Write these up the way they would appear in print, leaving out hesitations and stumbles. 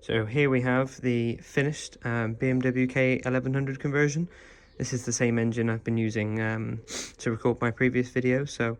So here we have the finished BMW K1100 conversion. This is the same engine I've been using to record my previous video, so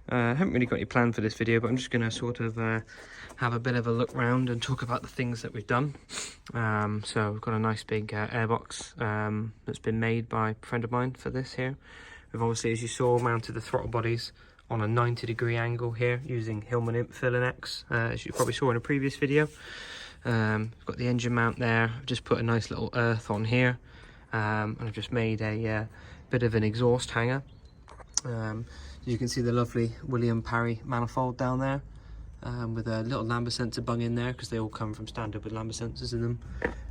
I haven't really got any plan for this video, but I'm just going to sort of have a bit of a look round and talk about the things that we've done. So we've got a nice big airbox that's been made by a friend of mine for this here. We've obviously, as you saw, mounted the throttle bodies on a 90-degree angle here using Hillman Fill X, as you probably saw in a previous video. We've got the engine mount there. I've just put a nice little earth on here, and I've just made a bit of an exhaust hanger. You can see the lovely William Parry manifold down there, with a little lambda sensor bung in there because they all come from standard with lambda sensors in them.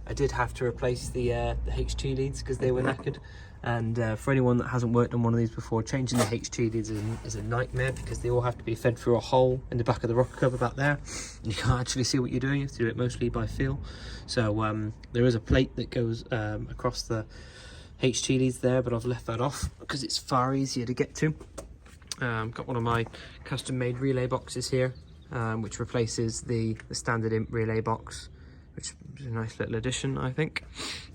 I did have to replace the HT leads because they were knackered, and for anyone that hasn't worked on one of these before, changing the HT leads is a nightmare because they all have to be fed through a hole in the back of the rocker cover back there. You can't actually see what you're doing. You have to do it mostly by feel. So there is a plate that goes across the HT leads there, but I've left that off because it's far easier to get to. Got one of my custom made relay boxes here, which replaces the standard imp relay box, which is a nice little addition, I think.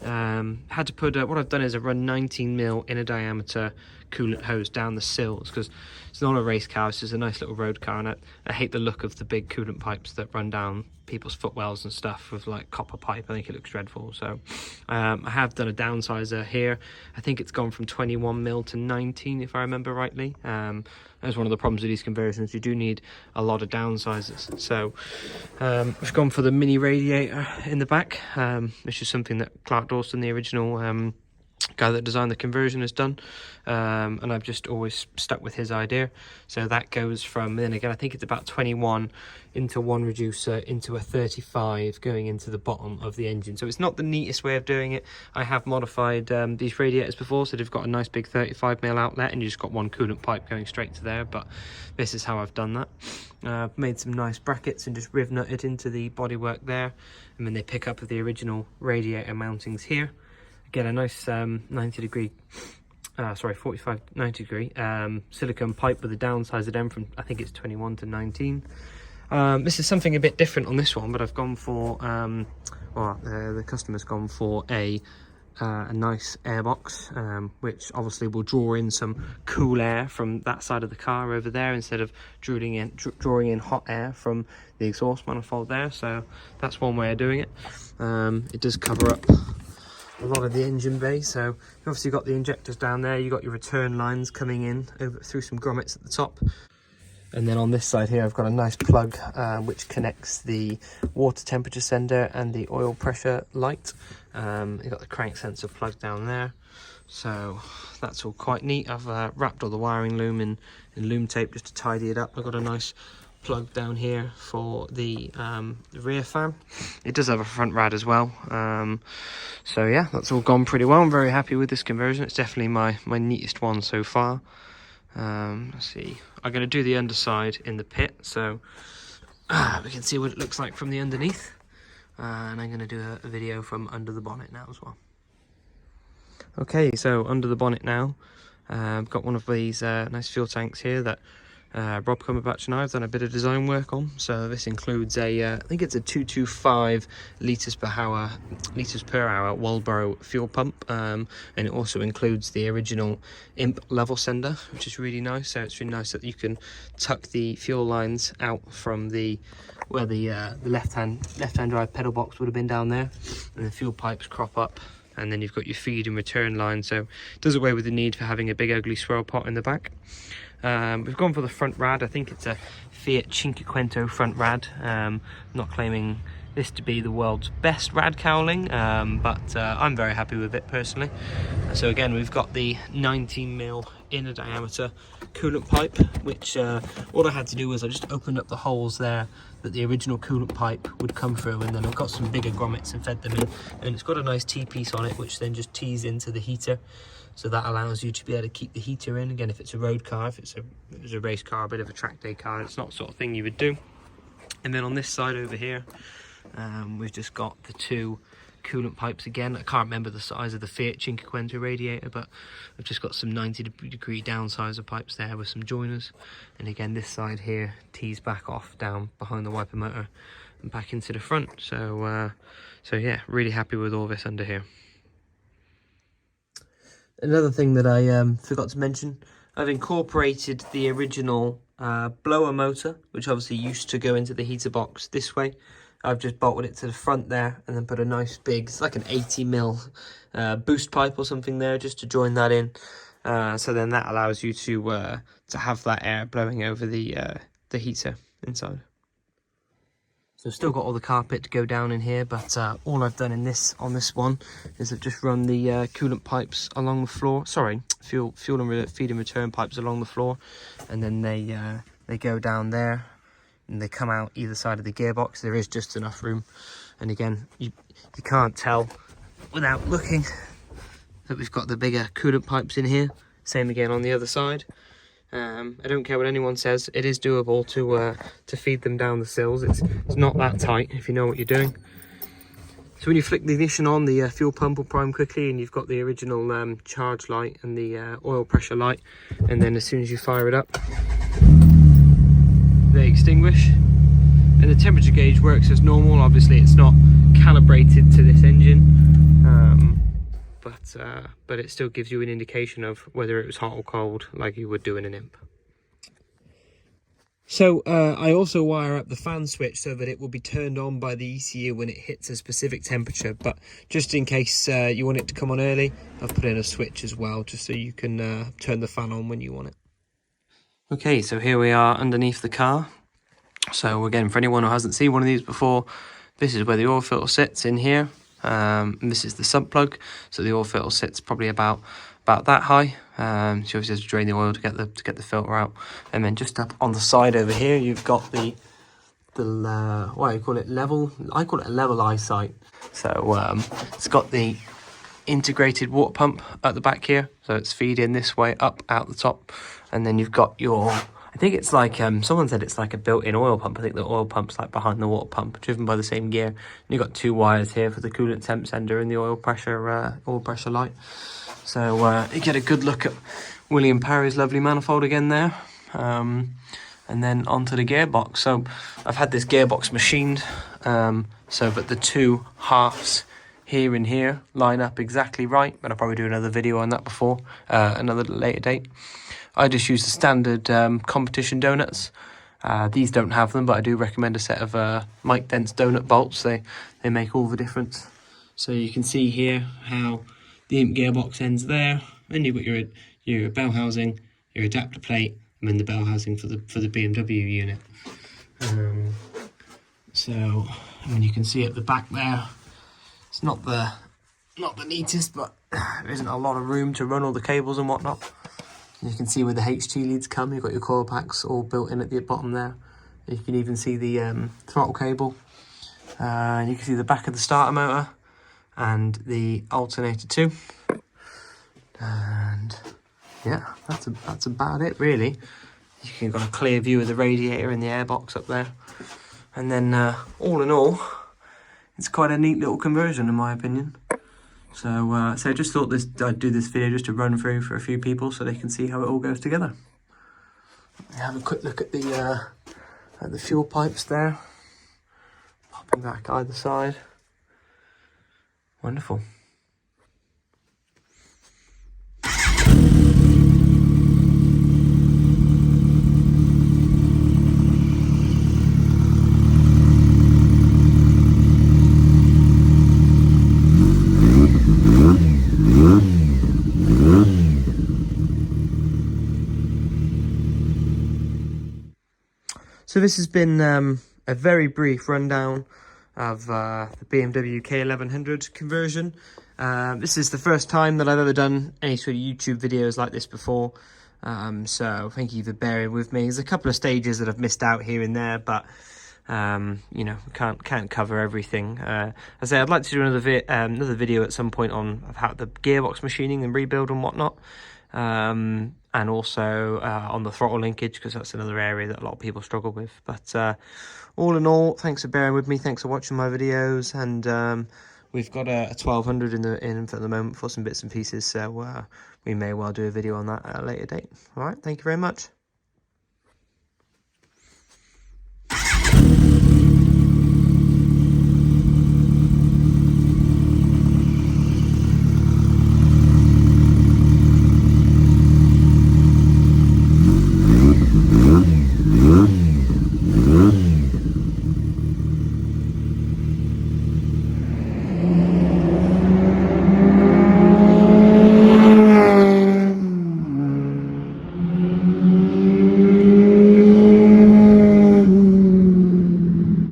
Had to put what I've done is I run 19mm inner diameter coolant hose down the sills because it's not a race car, it's just a nice little road car, and I hate the look of the big coolant pipes that run down people's footwells and stuff with like copper pipe. I think it looks dreadful. So I have done a downsizer here. I think it's gone from 21mm to 19 if I remember rightly. That's one of the problems with these conversions, you do need a lot of downsizers. So we've gone for the mini radiator in the back, which is something that Clark Dawson, the original guy that designed the conversion, has done, and I've just always stuck with his idea. So that goes from, then again, I think it's about 21 into one reducer into a 35 going into the bottom of the engine. So it's not the neatest way of doing it. I have modified these radiators before, so they've got a nice big 35mm outlet and you just got one coolant pipe going straight to there, but this is how I've done that. I've made some nice brackets and just riv nutted into the bodywork there, and then they pick up with the original radiator mountings here. Again, a nice 45 90 degree silicone pipe with a downsizer end from, I think it's 21 to 19. This is something a bit different on this one, but I've gone for the customer's gone for a nice airbox, which obviously will draw in some cool air from that side of the car over there instead of drawing in hot air from the exhaust manifold there. So that's one way of doing it. It does cover up a lot of the engine bay, so you've obviously got the injectors down there, you've got your return lines coming in over through some grommets at the top, and then on this side here I've got a nice plug which connects the water temperature sender and the oil pressure light. You've got the crank sensor plug down there, so that's all quite neat. I've wrapped all the wiring loom in loom tape just to tidy it up. I've got a nice plug down here for the rear fan. It does have a front rad as well, so yeah, that's all gone pretty well. I'm very happy with this conversion. It's definitely my neatest one so far. Let's see, I'm going to do the underside in the pit so we can see what it looks like from the underneath, and I'm going to do a video from under the bonnet now as well. Okay, so under the bonnet now, I've got one of these nice fuel tanks here that Rob Cumberbatch and I have done a bit of design work on. So this includes I think it's a 225 litres per hour Walbro fuel pump, and it also includes the original imp level sender, which is really nice. So it's really nice that you can tuck the fuel lines out from where the left hand drive pedal box would have been down there, and the fuel pipes crop up, and then you've got your feed and return line, so it does away with the need for having a big ugly swirl pot in the back. We've gone for the front rad. I think it's a Fiat Cinquecento front rad. Not claiming this to be the world's best rad cowling, but I'm very happy with it personally. So again, we've got the 19mm inner diameter coolant pipe, which all I had to do was I just opened up the holes there that the original coolant pipe would come through, and then I've got some bigger grommets and fed them in, and it's got a nice T-piece on it which then just tees into the heater, so that allows you to be able to keep the heater in. Again, if it's a road car, if it's a race car, a bit of a track day car, it's not the sort of thing you would do. And then on this side over here, we've just got the two coolant pipes again. I can't remember the size of the Fiat Cinquecento radiator, but I've just got some 90-degree downsizer pipes there with some joiners. And again, this side here tees back off down behind the wiper motor, and back into the front. So yeah, really happy with all this under here. Another thing that I forgot to mention, I've incorporated the original blower motor, which obviously used to go into the heater box this way. I've just bolted it to the front there and then put a nice big, it's like an 80mm boost pipe or something there, just to join that in. So then that allows you to have that air blowing over the heater inside. So I've still got all the carpet to go down in here, but all I've done on this one is I've just run the coolant pipes along the floor. Sorry, fuel and feed and return pipes along the floor, and then they go down there and they come out either side of the gearbox. There is just enough room, and again, you can't tell without looking that we've got the bigger coolant pipes in here. Same again on the other side. I don't care what anyone says, it is doable to feed them down the sills. It's not that tight if you know what you're doing. So when you flick the ignition on, the fuel pump will prime quickly, and you've got the original charge light and the oil pressure light, and then as soon as you fire it up, they extinguish. And the temperature gauge works as normal. Obviously it's not calibrated to this engine, but it still gives you an indication of whether it was hot or cold, like you would do in an imp. So I also wire up the fan switch so that it will be turned on by the ECU when it hits a specific temperature, but just in case you want it to come on early, I've put in a switch as well, just so you can turn the fan on when you want it. Okay, so here we are underneath the car. So again, for anyone who hasn't seen one of these before, this is where the oil filter sits in here. And this is the sump plug, so the oil filter sits probably about that high. So you obviously have to drain the oil to get the filter out, and then just up on the side over here, you've got the what do you call it? Level. I call it a level eyesight. So it's got the integrated water pump at the back here, so it's feeding this way up out the top, and then you've got your, I think it's like, someone said it's like a built-in oil pump. I think the oil pump's like behind the water pump, driven by the same gear. And you've got two wires here for the coolant temp sender and the oil pressure light. So you get a good look at William Parry's lovely manifold again there. And then onto the gearbox. So I've had this gearbox machined so that the two halves here and here line up exactly right, but I'll probably do another video on that before another later date. I just use the standard competition donuts. These don't have them, but I do recommend a set of Mike Dent's donut bolts. They make all the difference. So you can see here how the imp gearbox ends there, and you've got your bell housing, your adapter plate, and then the bell housing for the BMW unit. So I mean, you can see at the back there, it's not the neatest, but there isn't a lot of room to run all the cables and whatnot. You can see where the HT leads come. You've got your coil packs all built in at the bottom there. You can even see the throttle cable. You can see the back of the starter motor and the alternator too. And yeah, that's about it really. You've got a clear view of the radiator and the airbox up there. And then all in all, it's quite a neat little conversion in my opinion. So, so I just thought I'd do this video just to run through for a few people so they can see how it all goes together. Have a quick look at the fuel pipes there, popping back either side. Wonderful. So this has been a very brief rundown of the BMW K1100 conversion. This is the first time that I've ever done any sort of YouTube videos like this before. So thank you for bearing with me. There's a couple of stages that I've missed out here and there, but you know, can't cover everything. I say I'd like to do another video at some point on how the gearbox machining and rebuild and whatnot. And also on the throttle linkage, because that's another area that a lot of people struggle with. But all in all, thanks for bearing with me, thanks for watching my videos, and we've got a 1200 in for the moment for some bits and pieces, so we may well do a video on that at a later date. All right, thank you very much.